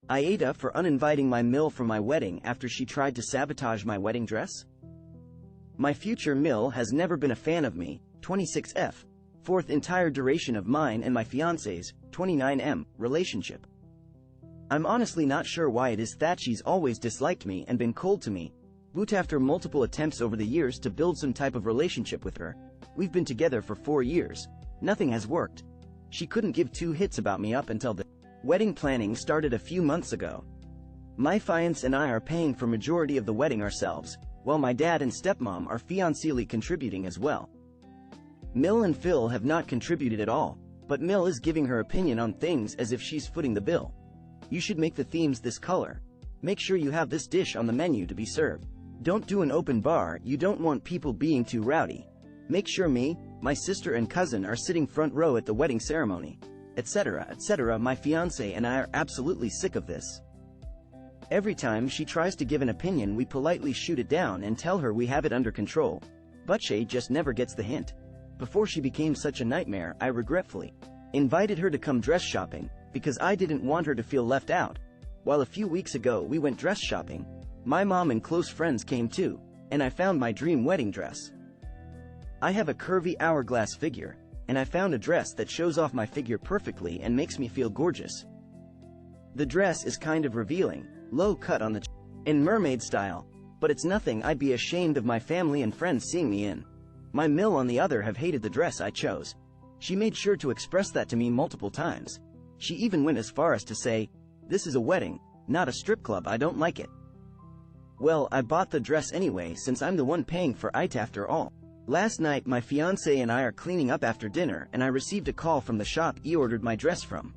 AITA for uninviting my Mill from my wedding after she tried to sabotage my wedding dress? My future Mill has never been a fan of me, 26F, fourth entire duration of mine and my fiancé's, 29M, relationship. I'm honestly not sure why it is that she's always disliked me and been cold to me, but after multiple attempts over the years to build some type of relationship with her, we've been together for 4 years, nothing has worked. She couldn't give two hits about me up until the wedding planning started a few months ago. My fiancé and I are paying for majority of the wedding ourselves, while my dad and stepmom are financially contributing as well. Mill and Phil have not contributed at all, but Mill is giving her opinion on things as if she's footing the bill. You should make the themes this color. Make sure you have this dish on the menu to be served. Don't do an open bar, you don't want people being too rowdy. Make sure me, my sister and cousin are sitting front row at the wedding ceremony, etc., etc. My fiancé and I are absolutely sick of this. Every time she tries to give an opinion we politely shoot it down and tell her we have it under control, but she just never gets the hint. Before she became such a nightmare, I regretfully invited her to come dress shopping, because I didn't want her to feel left out. While a few weeks ago we went dress shopping, my mom and close friends came too, and I found my dream wedding dress. I have a curvy hourglass figure, and I found a dress that shows off my figure perfectly and makes me feel gorgeous. The dress is kind of revealing, low cut on the in mermaid style, but it's nothing I'd be ashamed of my family and friends seeing me in. My Mill on the other have hated the dress I chose. She made sure to express that to me multiple times. She even went as far as to say, "This is a wedding, not a strip club, I don't like it." Well, I bought the dress anyway since I'm the one paying for it after all. Last night my fiancé and I are cleaning up after dinner and I received a call from the shop I ordered my dress from.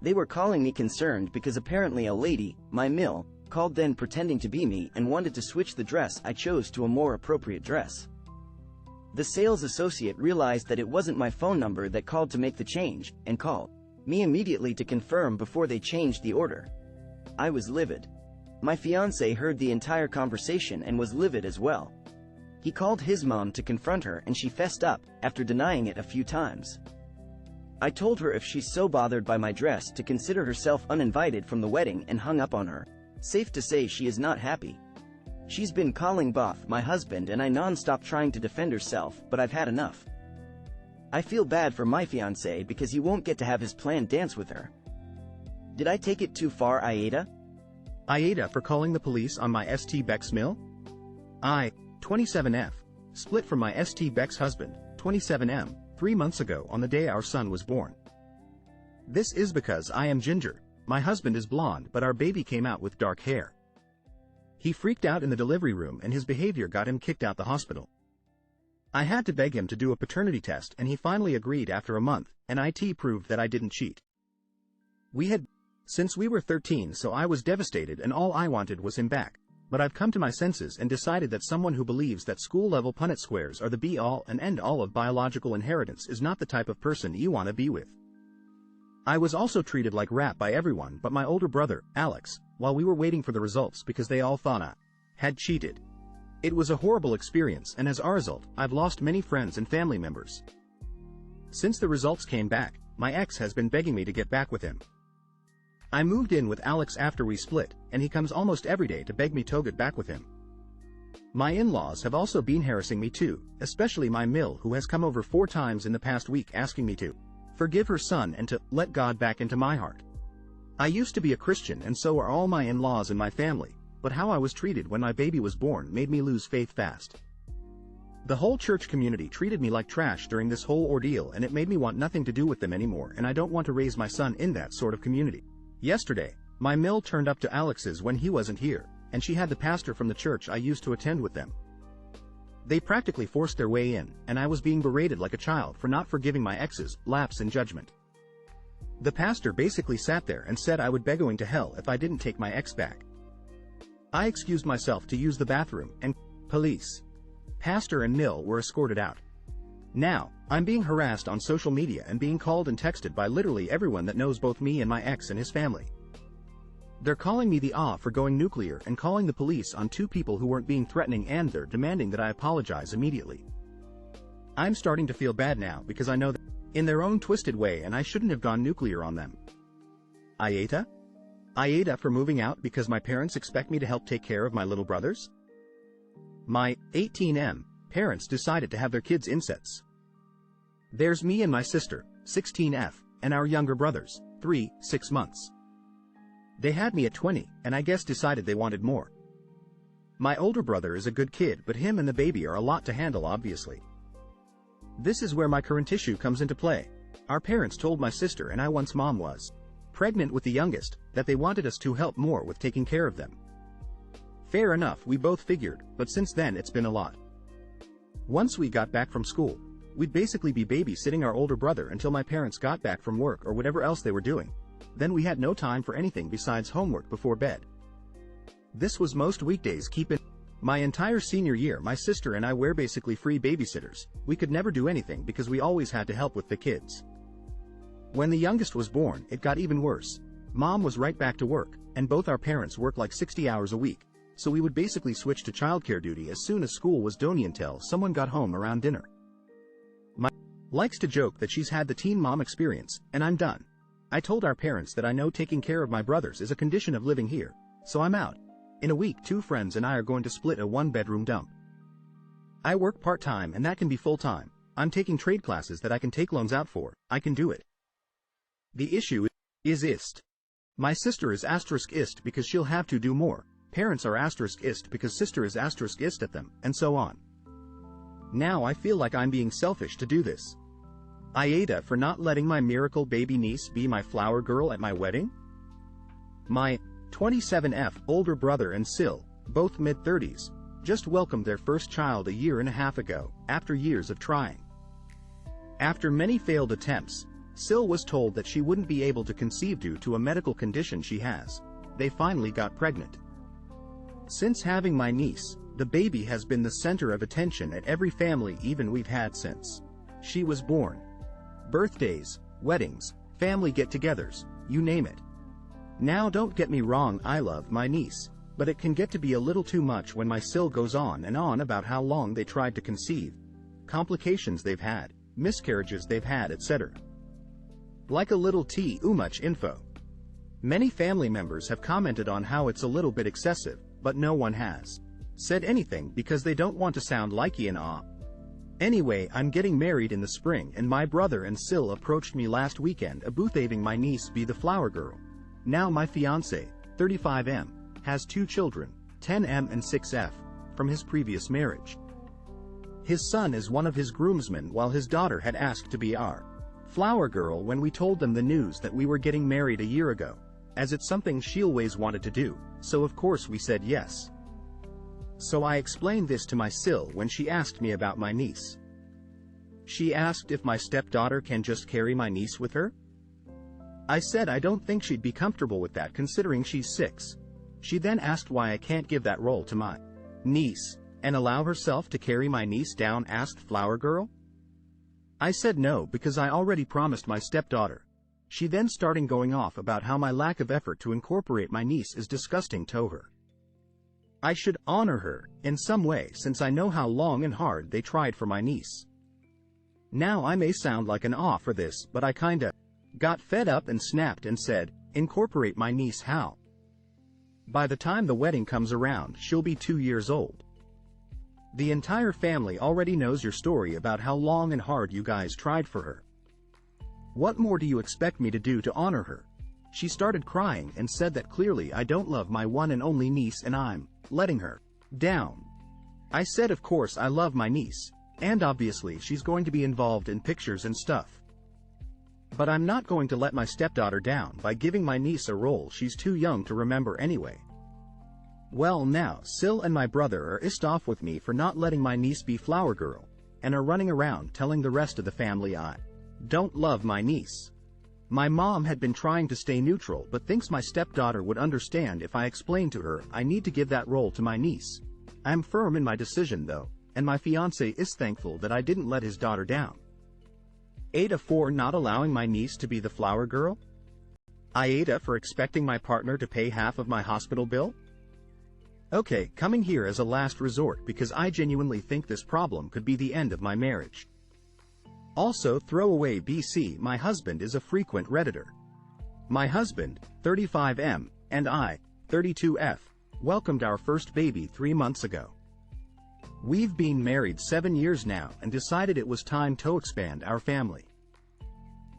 They were calling me concerned because apparently a lady, my Mill, called then pretending to be me and wanted to switch the dress I chose to a more appropriate dress. The sales associate realized that it wasn't my phone number that called to make the change, and called me immediately to confirm before they changed the order. I was livid. My fiancé heard the entire conversation and was livid as well. He called his mom to confront her and she fessed up, after denying it a few times. I told her if she's so bothered by my dress to consider herself uninvited from the wedding and hung up on her. Safe to say she is not happy. She's been calling both my husband and I non-stop trying to defend herself, but I've had enough. I feel bad for my fiancé because he won't get to have his planned dance with her. Did I take it too far, AITA? AITA for calling the police on my St. Beck's Mill? I, 27F, split from my St. Beck's husband, 27M, 3 months ago on the day our son was born. This is because I am ginger, my husband is blonde, but our baby came out with dark hair. He freaked out in the delivery room and his behavior got him kicked out the hospital. I had to beg him to do a paternity test and he finally agreed after a month, and IT proved that I didn't cheat. We had since we were 13, so I was devastated and all I wanted was him back, but I've come to my senses and decided that someone who believes that school-level Punnett squares are the be-all and end-all of biological inheritance is not the type of person you want to be with. I was also treated like rap by everyone but my older brother, Alex, while we were waiting for the results because they all thought I had cheated. It was a horrible experience and as a result, I've lost many friends and family members. Since the results came back, my ex has been begging me to get back with him. I moved in with Alex after we split, and he comes almost every day to beg me to get back with him. My in-laws have also been harassing me too, especially my Mill, who has come over 4 times in the past week asking me to forgive her son and to let God back into my heart. I used to be a Christian and so are all my in-laws and my family, but how I was treated when my baby was born made me lose faith fast. The whole church community treated me like trash during this whole ordeal and it made me want nothing to do with them anymore, and I don't want to raise my son in that sort of community. Yesterday, my Mill turned up to Alex's when he wasn't here, and she had the pastor from the church I used to attend with them. They practically forced their way in, and I was being berated like a child for not forgiving my ex's lapse in judgment. The pastor basically sat there and said I would be going to hell if I didn't take my ex back. I excused myself to use the bathroom, and police, pastor and Mill were escorted out. Now, I'm being harassed on social media and being called and texted by literally everyone that knows both me and my ex and his family. They're calling me the for going nuclear and calling the police on 2 people who weren't being threatening, and they're demanding that I apologize immediately. I'm starting to feel bad now because I know that in their own twisted way and I shouldn't have gone nuclear on them. AITA? AITA for moving out because my parents expect me to help take care of my little brothers. My 18M parents decided to have their kids insets. There's me and my sister, 16F, and our younger brothers, 3, 6 months. They had me at 20, and I guess decided they wanted more. My older brother is a good kid, but him and the baby are a lot to handle, obviously. This is where my current issue comes into play. Our parents told my sister and I, once mom was pregnant with the youngest, that they wanted us to help more with taking care of them. Fair enough, we both figured, but since then it's been a lot. Once we got back from school, we'd basically be babysitting our older brother until my parents got back from work or whatever else they were doing. Then we had no time for anything besides homework before bed. This was most weekdays. My entire senior year, my sister and I were basically free babysitters. We could never do anything because we always had to help with the kids. When the youngest was born, it got even worse. Mom was right back to work, and both our parents worked like 60 hours a week, so we would basically switch to childcare duty as soon as school was done until someone got home around dinner. My likes to joke that she's had the teen mom experience, and I'm done. I told our parents that I know taking care of my brothers is a condition of living here, so I'm out. In a week, 2 friends and I are going to split a 1-bedroom dump. I work part-time and that can be full-time. I'm taking trade classes that I can take loans out for. I can do it. The issue is ist. My sister is *ist because she'll have to do more. Parents are *ist because sister is *ist at them, and so on. Now I feel like I'm being selfish to do this. AITA for not letting my miracle baby niece be my flower girl at my wedding. My 27F older brother and Sil, both mid-30s, just welcomed their first child a year and a half ago, after years of trying. After many failed attempts, Sil was told that she wouldn't be able to conceive due to a medical condition she has. They finally got pregnant. Since having my niece, the baby has been the center of attention at every family event we've had since she was born. Birthdays, weddings, family get-togethers, you name it. Now don't get me wrong, I love my niece, but it can get to be a little too much when my Sil goes on and on about how long they tried to conceive, complications they've had, miscarriages they've had, etc. Like a little too much info. Many family members have commented on how it's a little bit excessive, but no one has said anything because they don't want to sound like an awe. Anyway, I'm getting married in the spring and my brother and Sil approached me last weekend about having my niece be the flower girl. Now my fiancé, 35M, has 2 children, 10M and 6F, from his previous marriage. His son is one of his groomsmen while his daughter had asked to be our flower girl when we told them the news that we were getting married a year ago, as it's something she always wanted to do, so of course we said yes. So I explained this to my Sil when she asked me about my niece. She asked if my stepdaughter can just carry my niece with her. I said I don't think she'd be comfortable with that considering she's 6. She then asked why I can't give that role to my niece and allow herself to carry my niece down, asked Flower Girl. I said no because I already promised my stepdaughter. She then started going off about how my lack of effort to incorporate my niece is disgusting to her. I should honor her in some way since I know how long and hard they tried for my niece. Now I may sound like an awe for this, but I kinda got fed up and snapped and said, incorporate my niece how? By the time the wedding comes around, she'll be 2 years old. The entire family already knows your story about how long and hard you guys tried for her. What more do you expect me to do to honor her? She started crying and said that clearly I don't love my one and only niece and I'm letting her down. I said of course I love my niece, and obviously she's going to be involved in pictures and stuff. But I'm not going to let my stepdaughter down by giving my niece a role she's too young to remember anyway. Well, now Sil and my brother are pissed off with me for not letting my niece be flower girl, and are running around telling the rest of the family I don't love my niece. My mom had been trying to stay neutral but thinks my stepdaughter would understand if I explained to her I need to give that role to my niece. I'm firm in my decision though, and my fiancé is thankful that I didn't let his daughter down. AITA for not allowing my niece to be the flower girl? AITA for expecting my partner to pay half of my hospital bill? Okay, coming here as a last resort because I genuinely think this problem could be the end of my marriage. Also, throwaway BC, my husband is a frequent Redditor. My husband, 35M, and I, 32F, welcomed our first baby 3 months ago. We've been married 7 years now and decided it was time to expand our family.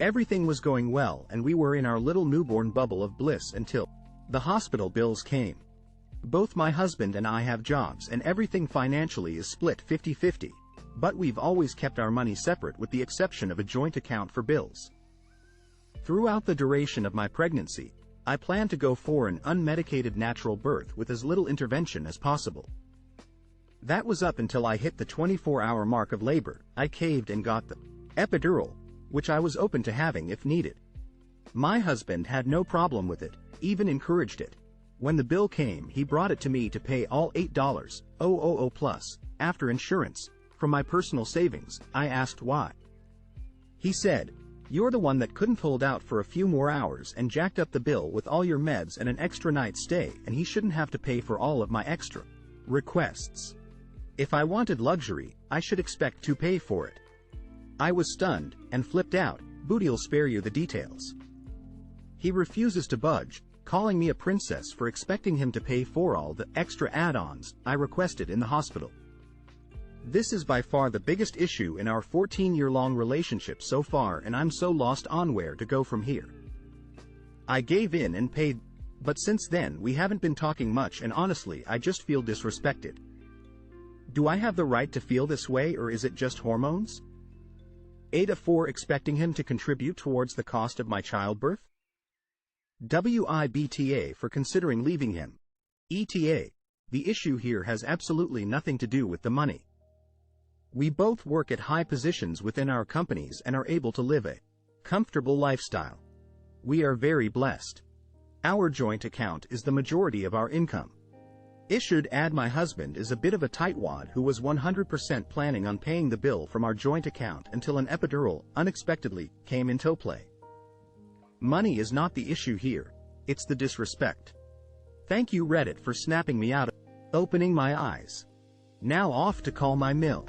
Everything was going well and we were in our little newborn bubble of bliss until the hospital bills came. Both my husband and I have jobs and everything financially is split 50-50, but we've always kept our money separate with the exception of a joint account for bills. Throughout the duration of my pregnancy, I plan to go for an unmedicated natural birth with as little intervention as possible. That was up until I hit the 24-hour mark of labor. I caved and got the epidural, which I was open to having if needed. My husband had no problem with it, even encouraged it. When the bill came, he brought it to me to pay all $8,000 plus, after insurance, from my personal savings. I asked why. He said, "You're the one that couldn't hold out for a few more hours and jacked up the bill with all your meds and an extra night stay, and he shouldn't have to pay for all of my extra requests. If I wanted luxury, I should expect to pay for it." I was stunned and flipped out. Booty'll spare you the details. He refuses to budge, calling me a princess for expecting him to pay for all the extra add-ons I requested in the hospital. This is by far the biggest issue in our 14-year-long relationship so far, and I'm so lost on where to go from here. I gave in and paid, but since then we haven't been talking much, and honestly I just feel disrespected. Do I have the right to feel this way, or is it just hormones? AITA for expecting him to contribute towards the cost of my childbirth? WIBTA for considering leaving him. ETA. The issue here has absolutely nothing to do with the money. We both work at high positions within our companies and are able to live a comfortable lifestyle. We are very blessed. Our joint account is the majority of our income. I should add my husband is a bit of a tightwad who was 100% planning on paying the bill from our joint account until an epidural unexpectedly came into play. Money is not the issue here, it's the disrespect. Thank you Reddit for snapping me out, opening my eyes. Now off to call my mill.